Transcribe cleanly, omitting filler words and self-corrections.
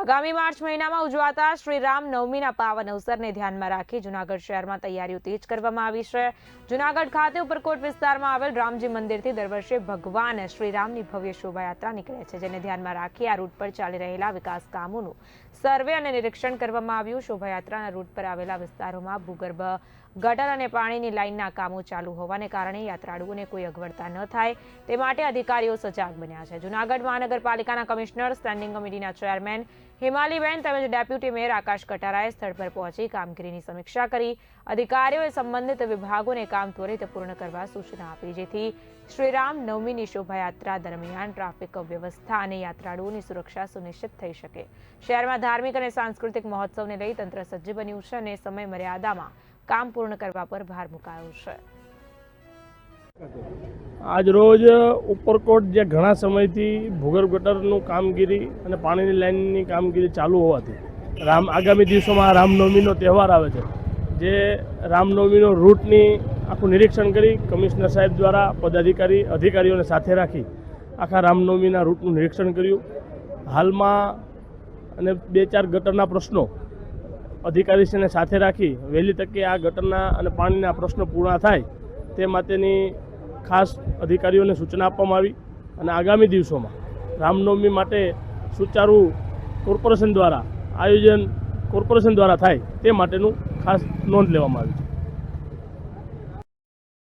આગામી માર્ચ મહિનામાં ઉજવાતા શ્રી રામ નવમીના પાવન અવસરને ધ્યાનમાં રાખી જૂનાગઢ શહેરમાં તૈયારીઓ તેજ કરવામાં આવી છે। જૂનાગઢ ખાતે ઉપરકોટ વિસ્તારમાં આવેલ રામજી મંદિરથી દર વર્ષે ભગવાન શ્રી રામની ભવ્ય શોભાયાત્રા નીકળે છે, જેને ધ્યાનમાં રાખી આ રૂટ પર ચાલી રહેલા વિકાસ કામોનું સર્વે અને નિરીક્ષણ કરવામાં આવ્યું। શોભાયાત્રાના રૂટ પર આવેલા વિસ્તારોમાં ભૂગર્ભ ગટર અને પાણીની લાઇનના કામો ચાલુ હોવાને કારણે યાત્રાળુઓને કોઈ અગવડતા ન થાય તે માટે અધિકારીઓ સજાગ બન્યા છે। જૂનાગઢ મહાનગરપાલિકાના કમિશનર, સ્ટેન્ડિંગ કમિટીના ચેરમેન હિમાલીબેન તેમજ ડેપ્યુટી મેયર આકાશ કટારાએ સ્થળ પર પહોંચી કામગીરીની સમીક્ષા કરી। અધિકારીઓએ સંબંધિત વિભાગોને કામ ત્વરિત પૂર્ણ કરવા સૂચના આપી, જેથી શ્રીરામ નવમીની શોભાયાત્રા દરમિયાન ટ્રાફિક વ્યવસ્થા અને યાત્રાળુઓની સુરક્ષા સુનિશ્ચિત થઈ શકે। શહેરમાં ધાર્મિક અને સાંસ્કૃતિક મહોત્સવને લઈ તંત્ર સજ્જ બન્યું છે અને સમય મર્યાદામાં કામ પૂર્ણ કરવા પર ભાર મુકાયો છે। આજ રોજ ઉપરકોટ જે ઘણા સમયથી ભૂગર્ભ ગટરનું કામગીરી અને પાણીની લાઇનની કામગીરી ચાલુ હોવાથી આગામી દિવસોમાં રામનવમીનો તહેવાર આવે છે, જે રામનવમીનો રૂટની આખું નિરીક્ષણ કરી કમિશનર સાહેબ દ્વારા અધિકારીઓને સાથે રાખી આખા રામનવમીના રૂટનું નિરીક્ષણ કર્યું। હાલમાં અને 2-4 ગટરના પ્રશ્નો અધિકારીશ્રીને સાથે રાખી વહેલી તકે આ ગટરના અને પાણીના પ્રશ્નો પૂર્ણ થાય તે માટેની ખાસ અધિકારીઓને સૂચના આપવામાં આવી અને આગામી દિવસોમાં રામનવમી માટે સુચારું કોર્પોરેશન દ્વારા થાય તે માટેનું ખાસ નોંધ લેવામાં આવી છે।